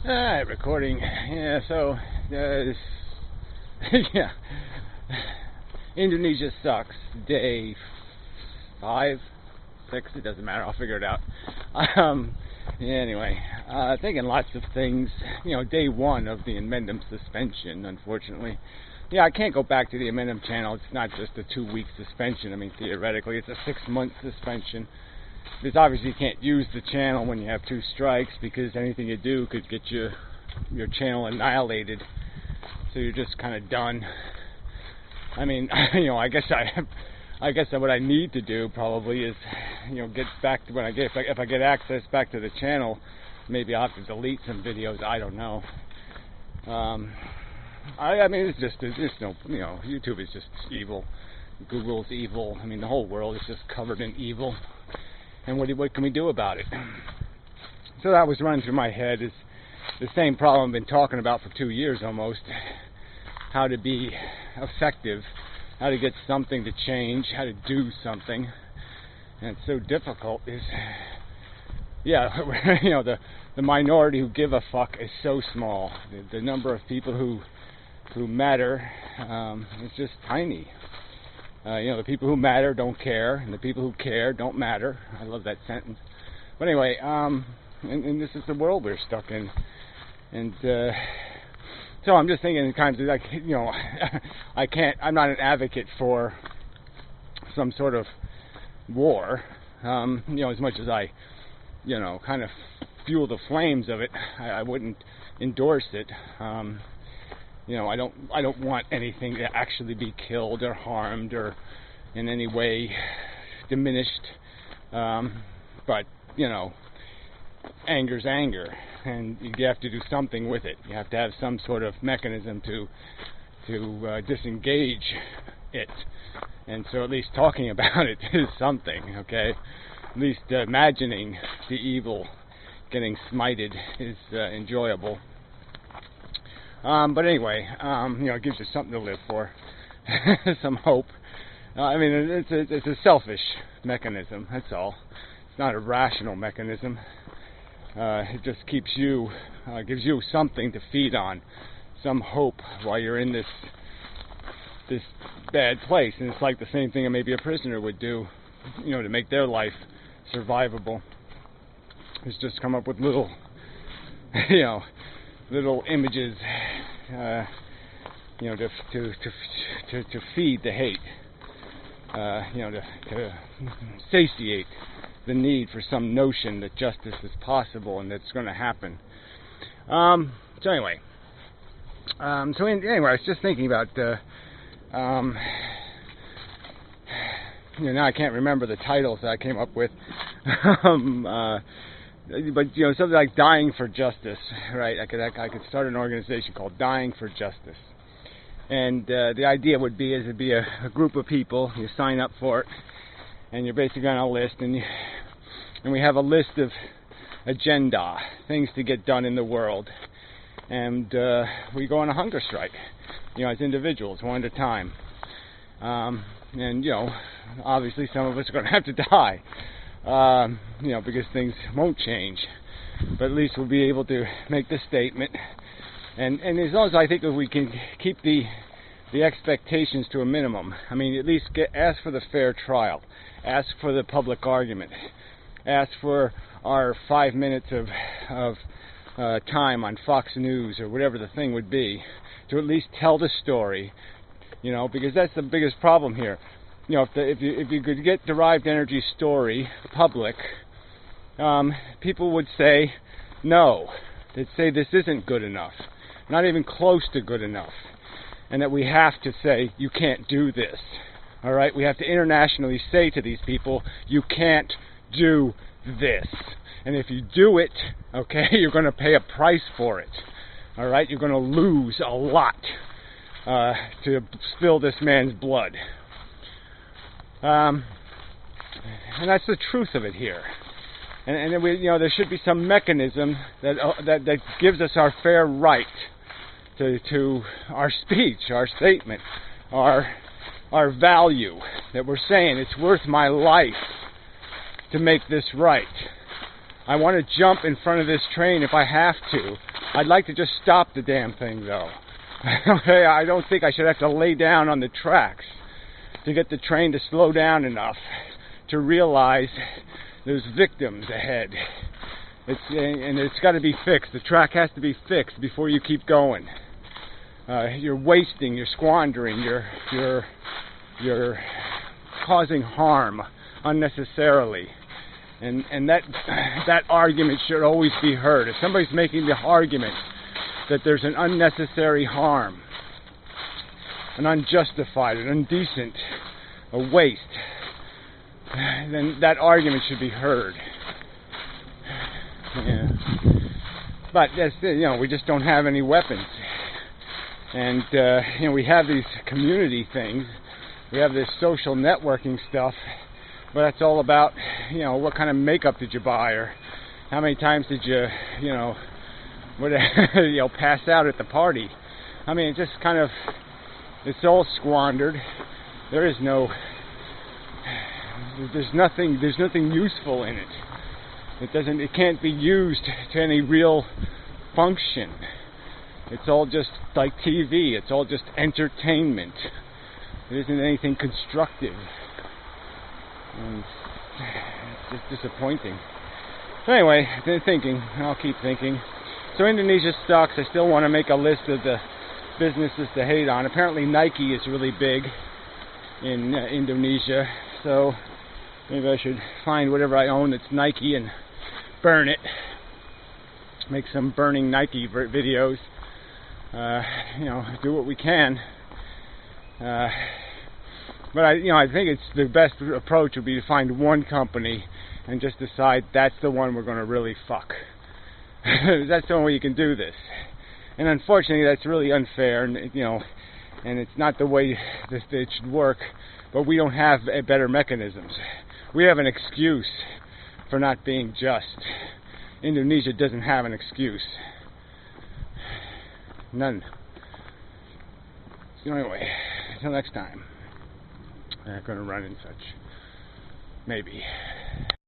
Alright, recording. Yeah, so, yeah. Indonesia sucks. Day 5, 6, it doesn't matter, I'll figure it out. Anyway, thinking lots of things. Day 1 of the Amendum suspension, unfortunately. Yeah, I can't go back to the Amendum channel. It's not just a 2-week suspension. I mean, theoretically, it's a 6-month suspension. Because obviously you can't use the channel when you have 2 strikes, because anything you do could get your channel annihilated. So you're just kind of done. I mean, I guess what I need to do probably is, get back to when if I get access back to the channel, maybe I'll have to delete some videos. I don't know. I mean, there's no, YouTube is just evil. Google's evil. I mean, the whole world is just covered in evil. And what can we do about it? So that was running through my head, is the same problem I've been talking about for 2 years almost. How to be effective, how to get something to change, how to do something. And it's so difficult. The minority who give a fuck is so small. The number of people who matter is just tiny. The people who matter don't care, and the people who care don't matter. I love that sentence. But anyway, and this is the world we're stuck in. And so I'm just thinking in kinds of I'm not an advocate for some sort of war. As much as I, kind of fuel the flames of it, I wouldn't endorse it. I don't want anything to actually be killed or harmed or in any way diminished. But anger's anger, and you have to do something with it. You have to have some sort of mechanism to disengage it. And so at least talking about it is something, okay? At least imagining the evil getting smited is enjoyable. But anyway, it gives you something to live for, some hope. I mean, it's a selfish mechanism, that's all. It's not a rational mechanism. It just gives you something to feed on, some hope while you're in this bad place. And it's like the same thing that maybe a prisoner would do, to make their life survivable. Is just come up with little images, to feed the hate, to satiate the need for some notion that justice is possible and that's going to happen. So anyway, I was just thinking about, now I can't remember the titles that I came up with. But something like Dying for Justice, right? I could start an organization called Dying for Justice, and the idea would be it'd be a group of people. You sign up for it, and you're basically on a list, and we have a list of agenda, things to get done in the world, and we go on a hunger strike, as individuals, one at a time, and obviously some of us are going to have to die. Because things won't change, but at least we'll be able to make the statement, and as long as I think that we can keep the expectations to a minimum. I mean, at least ask for the fair trial, ask for the public argument, ask for our 5 minutes of time on Fox News or whatever the thing would be, to at least tell the story, because that's the biggest problem here. If you could get derived energy story public, people would say no. They'd say this isn't good enough, not even close to good enough, and that we have to say you can't do this. All right, we have to internationally say to these people, you can't do this, and if you do it, okay, you're going to pay a price for it. All right, you're going to lose a lot to spill this man's blood. And that's the truth of it here. And then there should be some mechanism that gives us our fair right to our speech, our statement, our value, that we're saying it's worth my life to make this right. I want to jump in front of this train if I have to, I'd like to just stop the damn thing, though. I don't think I should have to lay down on the tracks to get the train to slow down enough to realize there's victims ahead. And it's got to be fixed. The track has to be fixed before you keep going. You're wasting, you're squandering, you're causing harm unnecessarily. And that argument should always be heard. If somebody's making the argument that there's an unnecessary harm, an unjustified, an indecent, a waste, then that argument should be heard. Yeah. But that's, we just don't have any weapons. And we have these community things. We have this social networking stuff. But that's all about, what kind of makeup did you buy, or how many times did you, pass out at the party. I mean, it just kind of, it's all squandered. There's nothing useful in it. It can't be used to any real function. It's all just like TV. It's all just entertainment. It isn't anything constructive. And it's just disappointing. So anyway, I've been thinking. I'll keep thinking. So Indonesia sucks. I still want to make a list of the businesses to hate on. Apparently Nike is really big in Indonesia. So maybe I should find whatever I own that's Nike and burn it. Make some burning Nike videos. Do what we can. But I think it's the best approach would be to find one company and just decide that's the one we're going to really fuck. That's the only way you can do this. And unfortunately, that's really unfair, and it's not the way that it should work. But we don't have better mechanisms. We have an excuse for not being just. Indonesia doesn't have an excuse. None. So anyway, until next time. I'm not going to run in such. Maybe.